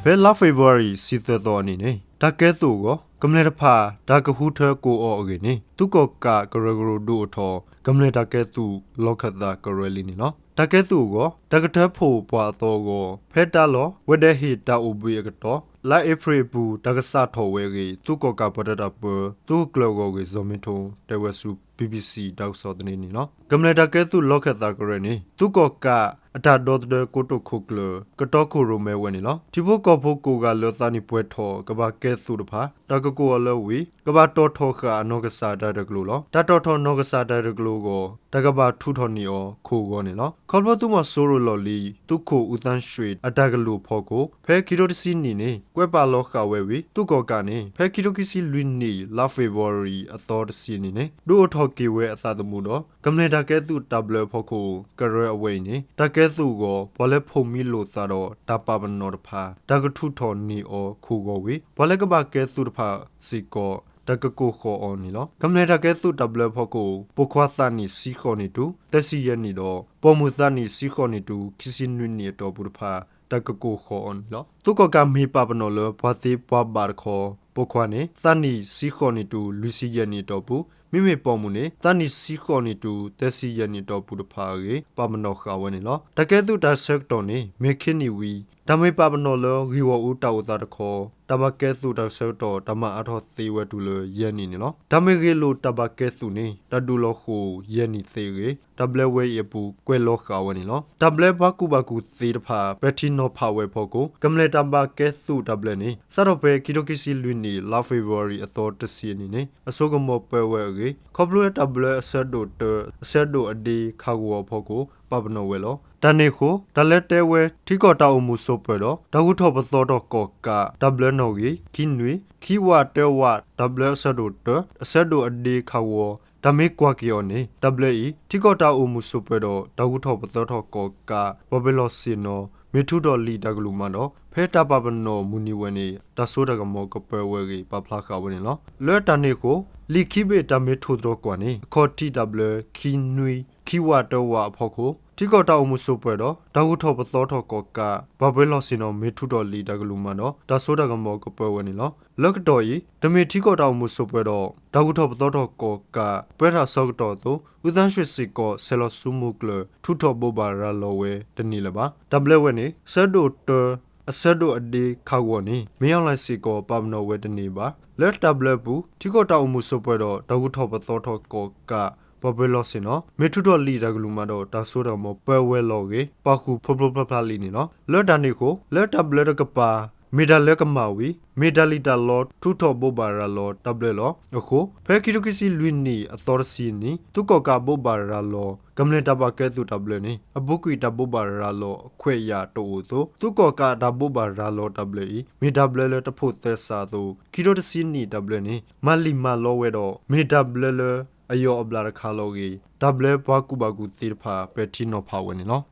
Pe la February si the do ni ne. Ta ke tu go kamle pha ta ka hu the ko o ge ni. Tu ko ka gro do tho kamle ta ke tu lokhat da koreli ni no. Ta ke tu go ta ka the pho pwa to go phe ta lo wede hi ta ubu ge to la April bu ta ka sa tho we ge tu ko ka padata pu tu klo go ge zomitho te wesu BBC တောက်စောတနေနီနော်ကမ္လတာကဲသူလောက်ခက်တာကရနေသူကောကအတာဒေါ်တဲ့ကိုတုခုကလကတော့ကိုရိုမဲဝဲနေနော်ဒီဖို့ကောဖို့ကိုကလောသားနေပွဲထော်ကဘာကဲသူတဖာတကကိုအလောဝီကဘာတော်ထော်ခအနောကစားတဲ့ကလိုလောတတော်ထော်နောကစားတဲ့ကလိုကိုတကဘာထူထော်နီအောခိုကောနေနော်ခေါ်ဖို့သူမဆိုးရလော်လီသူခိုဦးတန်းရွှေအတကလိုဖို့ကိုဖဲကီရိုတစီနီနေကွဲပါလောခဝဲဝီသူကောကနေဖဲကီရိုကီစီလွီနီလာဖေဗော်ရီအတော်တစီနီနေဒိုထော်ကေဝဲအသာတမှုတော့ကမ္လတာကဲသူတဘလဖို့ကိုကရဲအဝိနေတကဲသူကိုဘောလဲဖုံမီလို့သာတော့တပါပနောတဖာတကထုထော်နီအောခုကိုဝီဘောလဲကဘာကဲသူတဖာစီကောတကကိုခေါ်အော်နီလောကမ္လတာကဲသူတဘလဖို့ကိုပုခွာသနီစီခေါ်နီတူတက်စီရနီတော့ပေါ်မူသနီစီခေါ်နီတူခီစီနွီနီတော့ဘူးတဖာတကကိုခေါ်အော်နီလောသူကမေပါပနောလဘွားတိပွားဘာခေါ်ပုခွာနေသနီစီခေါ်နီတူလူစီရနီတော့ဘူးမိမိပေါ်မူနေတနိစီခေါနီတူတက်စီယနီတော့ပူတဖာရေပမနောခဝဲနေလောတကဲသူတဆက်တော်နေမေခိနီဝီတမေပမနောလောဂီဝဦးတောက်တာတခေါ်တမကဲသူတဆက်တော်တမအထောသေးဝဲတူလယဲနီနေလောတမေရေလိုတဘကဲသူနေတဒူလောခုယဲနီသေးရေတဘလဝဲရပူကွဲလောခဝဲနေလောတဘလဘကူသေးတဖာဘက်တီနိုဖာဝဲဖို့ကိုကမလေတဘကဲသူတဘလနေစတော့ပဲကီတိုကီစီလွီနီလာဖေဗရီအတော်တစီနီနေအစောကမောပွဲဝဲရေခေါပလိုတဘလအဆက်ဒိုအဒီခါဝဖို့ကိုပပနောဝဲလောတနေခိုတလက်တဲဝဲထိကောတောက်မှုဆိုပွဲတော့တခုထောပသောတော့ကောကဒဘလနိုကြီးခိနွေခိဝတဲဝဒဘလဆက်ဒိုအဒီခါဝတမေကွာကီယောနေဒဘလီထိကောတောက်မှုဆိုပွဲတော့တခုထောပသောတော့ကောကဘဘလောစင်နောမေထုတော်လီတကလူမတော့ဖဲတာပပနောမူနီဝဲနေတဆိုးတကမောကပွဲဝဲကြီးပပလာခဝဲနေလောလွဲတနေကိုလီခိဘေတမေထုတော်ကွာနေခေါ်တီဒဘလခိနွေခိဝတော်ဝဖို့ကိုဒီကောတောက်မှုဆိုပွဲတော့တခုထောပသောတော့ကောကဘဘလောစင်နောမေထုတော်လီတကလူမတော့တဆိုးတကမောကပွဲဝဲနေလောလက်တော်ဤဓမေထိကောတောက်မှုဆိုပွဲတော့တခုထောပသောတော့ကောကပွဲထာဆောက်တော်သူဥဒန်းရွှေစီကောဆယ်လောဆုမှုကလထုထောဘောဘာရာလောဝဲတနီလပါဒဘလဝဲနေဆဒိုတအဆက်တို့အဒီခါဝနေမင်းအောင်လိုက်စီကောပမနောဝဲတနေပါလက်တဘလဘူးဒီကောတောက်မှုဆိုပွဲတော့တခုထောပသောတော့ကောကဘဘလောစင်နော်မေထုတော်လီတကလူမတော့တဆိုးတော်မပွဲဝဲလောကေပခုဖဖဖလီနေနော်လက်တနေကိုလက်တဘလတကပါမေဒါလက်ကမာဝီမေဒါလီတာလောထူထောဘောဘာရာလောတဘလလောအခုဖဲကီတိုကီစီလွီနီအတော်စီနီသူကောကဘောဘာရာလောကမ္လတဘကဲသူတဘလနေအဘုကွီတဘောဘာရာလောအခွေရတိုးသူသူကောကဒါဘောဘာရာလောတဘလီမေဒါဘလလတဖို့သက်စာသူကီတိုတစီနီတဘလနေမလီမာလောဝဲတော့မေဒါဘလလအယောအဘလာခါလောကြီးဒဘလဘကူဘကူသီဖာပက်တီနိုဖာဝဲနေနော်